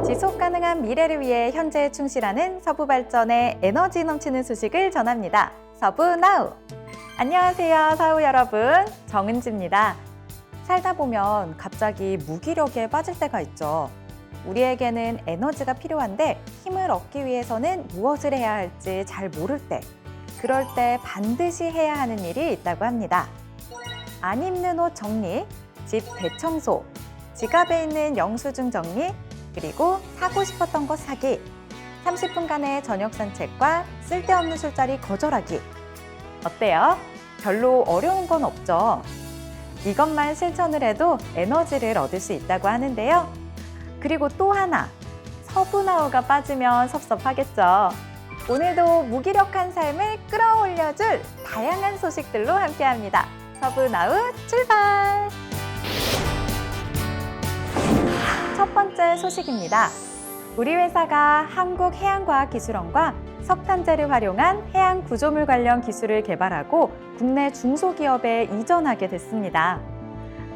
지속 가능한 미래를 위해 현재에 충실하는 서부발전의 에너지 넘치는 소식을 전합니다. 서부나우! 안녕하세요, 사우 여러분. 정은지입니다. 살다 보면 갑자기 무기력에 빠질 때가 있죠. 우리에게는 에너지가 필요한데 힘을 얻기 위해서는 무엇을 해야 할지 잘 모를 때, 그럴 때 반드시 해야 하는 일이 있다고 합니다. 안 입는 옷 정리, 집 대청소, 지갑에 있는 영수증 정리, 그리고 사고 싶었던 거 사기, 30분간의 저녁 산책과 쓸데없는 술자리 거절하기. 어때요? 별로 어려운 건 없죠? 이것만 실천을 해도 에너지를 얻을 수 있다고 하는데요. 그리고 또 하나, 서부나우가 빠지면 섭섭하겠죠. 오늘도 무기력한 삶을 끌어올려줄 다양한 소식들로 함께합니다. 서부나우 출발! 첫 번째 소식입니다. 우리 회사가 한국해양과학기술원과 석탄재를 활용한 해양 구조물 관련 기술을 개발하고 국내 중소기업에 이전하게 됐습니다.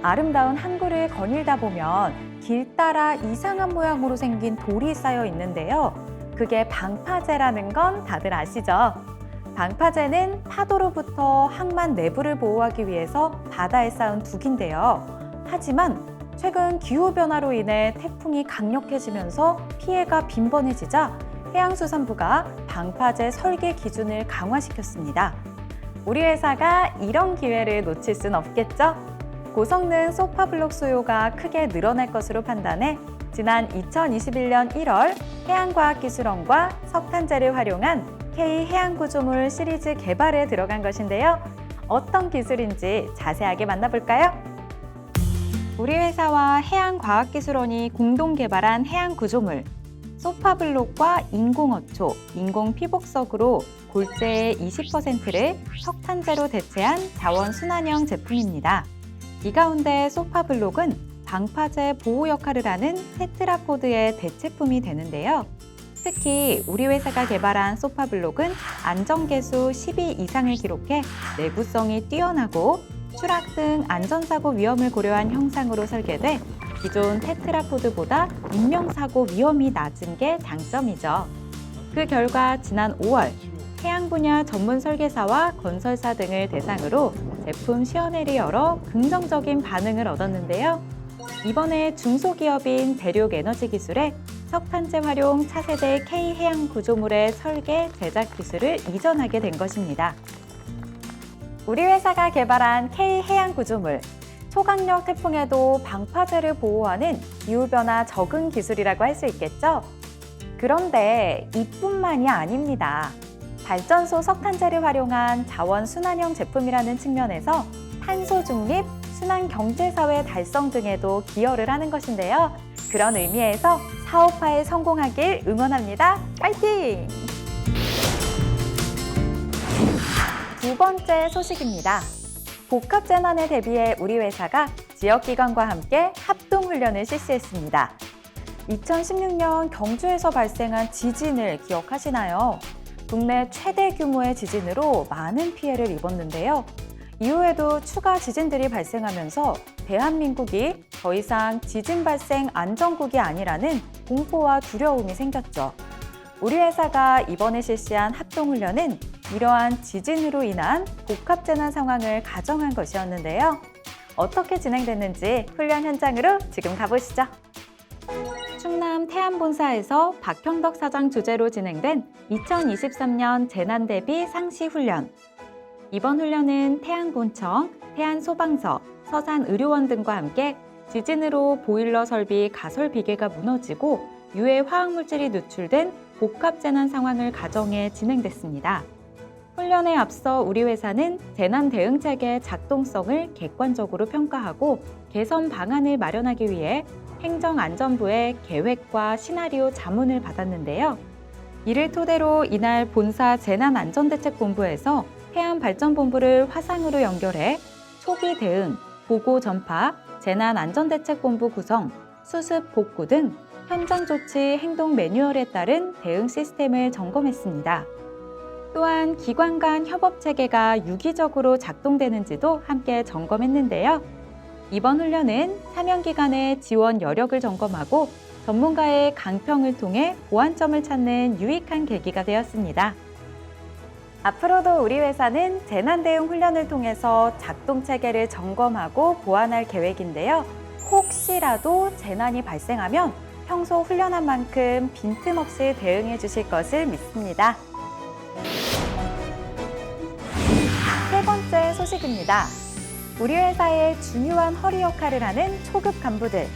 아름다운 항구를 거닐다 보면 길 따라 이상한 모양으로 생긴 돌이 쌓여 있는데요. 그게 방파제라는 건 다들 아시죠? 방파제는 파도로부터 항만 내부를 보호하기 위해서 바다에 쌓은 둑인데요. 하지만 최근 기후변화로 인해 태풍이 강력해지면서 피해가 빈번해지자 해양수산부가 방파제 설계 기준을 강화시켰습니다. 우리 회사가 이런 기회를 놓칠 순 없겠죠? 고성능 소파블록 수요가 크게 늘어날 것으로 판단해 지난 2021년 1월 해양과학기술원과 석탄재를 활용한 K해양구조물 시리즈 개발에 들어간 것인데요. 어떤 기술인지 자세하게 만나볼까요? 우리 회사와 해양과학기술원이 공동 개발한 해양구조물, 소파블록과 인공어초, 인공피복석으로 골재의 20%를 석탄재로 대체한 자원순환형 제품입니다. 이 가운데 소파블록은 방파제 보호 역할을 하는 테트라포드의 대체품이 되는데요. 특히 우리 회사가 개발한 소파블록은 안전계수 12 이상을 기록해 내구성이 뛰어나고 추락 등 안전사고 위험을 고려한 형상으로 설계돼 기존 테트라포드보다 인명사고 위험이 낮은 게 장점이죠. 그 결과 지난 5월 해양 분야 전문 설계사와 건설사 등을 대상으로 제품 시연회를 열어 긍정적인 반응을 얻었는데요. 이번에 중소기업인 대륙에너지기술에 석탄재 활용 차세대 K해양 구조물의 설계, 제작 기술을 이전하게 된 것입니다. 우리 회사가 개발한 K해양 구조물, 초강력 태풍에도 방파제를 보호하는 기후변화 적응 기술이라고 할 수 있겠죠? 그런데 이뿐만이 아닙니다. 발전소 석탄재를 활용한 자원순환형 제품이라는 측면에서 탄소 중립, 순환 경제사회 달성 등에도 기여를 하는 것인데요. 그런 의미에서 사업화에 성공하길 응원합니다. 파이팅! 두 번째 소식입니다. 복합재난에 대비해 우리 회사가 지역기관과 함께 합동훈련을 실시했습니다. 2016년 경주에서 발생한 지진을 기억하시나요? 국내 최대 규모의 지진으로 많은 피해를 입었는데요. 이후에도 추가 지진들이 발생하면서 대한민국이 더 이상 지진 발생 안전국이 아니라는 공포와 두려움이 생겼죠. 우리 회사가 이번에 실시한 합동훈련은 이러한 지진으로 인한 복합재난 상황을 가정한 것이었는데요. 어떻게 진행됐는지 훈련 현장으로 지금 가보시죠. 충남 태안본사에서 박형덕 사장 주재로 진행된 2023년 재난대비 상시훈련. 이번 훈련은 태안본청, 태안소방서, 서산의료원 등과 함께 지진으로 보일러 설비 가설 비계가 무너지고 유해 화학물질이 누출된 복합재난 상황을 가정해 진행됐습니다. 훈련에 앞서 우리 회사는 재난 대응 체계 작동성을 객관적으로 평가하고 개선 방안을 마련하기 위해 행정안전부의 계획과 시나리오 자문을 받았는데요. 이를 토대로 이날 본사 재난안전대책본부에서 해안발전본부를 화상으로 연결해 초기 대응, 보고 전파, 재난안전대책본부 구성, 수습 복구 등 현장 조치 행동 매뉴얼에 따른 대응 시스템을 점검했습니다. 또한 기관 간 협업 체계가 유기적으로 작동되는지도 함께 점검했는데요. 이번 훈련은 사명기관의 지원 여력을 점검하고 전문가의 강평을 통해 보완점을 찾는 유익한 계기가 되었습니다. 앞으로도 우리 회사는 재난 대응 훈련을 통해서 작동 체계를 점검하고 보완할 계획인데요. 혹시라도 재난이 발생하면 평소 훈련한 만큼 빈틈없이 대응해 주실 것을 믿습니다. 세 번째 소식입니다. 우리 회사의 중요한 허리 역할을 하는 초급 간부들.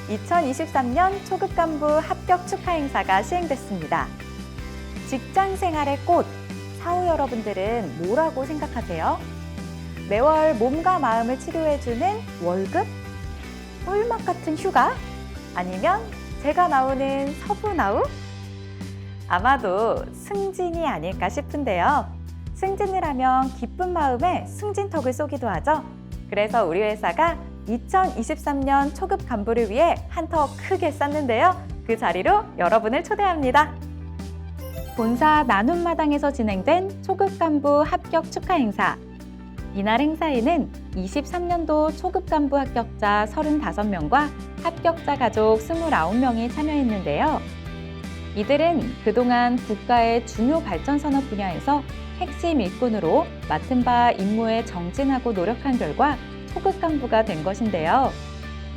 2023년 초급 간부 합격 축하 행사가 시행됐습니다. 직장 생활의 꽃, 사후 여러분들은 뭐라고 생각하세요? 매월 몸과 마음을 치료해주는 월급? 꿀맛 같은 휴가? 아니면 제가 나오는 서브나우? 아마도 승진이 아닐까 싶은데요. 승진을 하면 기쁜 마음에 승진턱을 쏘기도 하죠. 그래서 우리 회사가 2023년 초급 간부를 위해 한턱 크게 쌌는데요. 그 자리로 여러분을 초대합니다. 본사 나눔마당에서 진행된 초급 간부 합격 축하 행사. 이날 행사에는 23년도 초급 간부 합격자 35명과 합격자 가족 29명이 참여했는데요. 이들은 그동안 국가의 중요 발전 산업 분야에서 핵심 일꾼으로 맡은 바 임무에 정진하고 노력한 결과 초급 간부가 된 것인데요.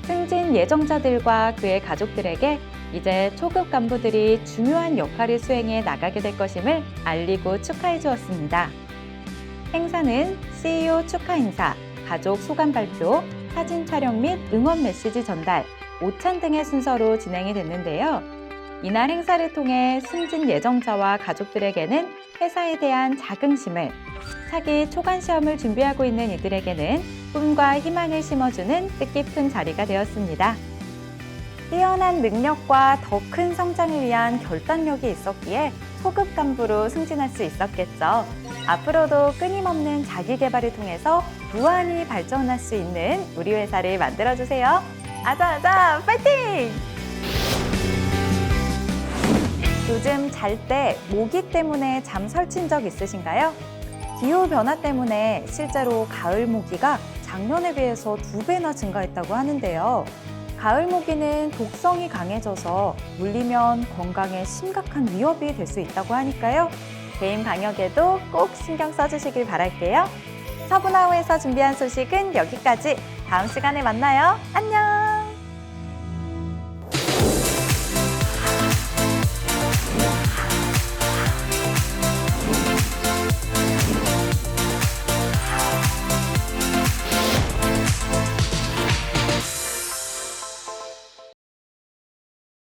승진 예정자들과 그의 가족들에게 이제 초급 간부들이 중요한 역할을 수행해 나가게 될 것임을 알리고 축하해 주었습니다. 행사는 CEO 축하 행사, 가족 소감 발표, 사진 촬영 및 응원 메시지 전달, 오찬 등의 순서로 진행이 됐는데요. 이날 행사를 통해 승진 예정자와 가족들에게는 회사에 대한 자긍심을, 차기 초간 시험을 준비하고 있는 이들에게는 꿈과 희망을 심어주는 뜻깊은 자리가 되었습니다. 뛰어난 능력과 더 큰 성장을 위한 결단력이 있었기에 초급 간부로 승진할 수 있었겠죠. 앞으로도 끊임없는 자기 개발을 통해서 무한히 발전할 수 있는 우리 회사를 만들어주세요. 아자아자 파이팅! 요즘 잘 때 모기 때문에 잠 설친 적 있으신가요? 기후 변화 때문에 실제로 가을 모기가 작년에 비해서 2배나 증가했다고 하는데요. 가을 모기는 독성이 강해져서 물리면 건강에 심각한 위협이 될 수 있다고 하니까요. 개인 방역에도 꼭 신경 써주시길 바랄게요. 서브나우에서 준비한 소식은 여기까지. 다음 시간에 만나요. 안녕!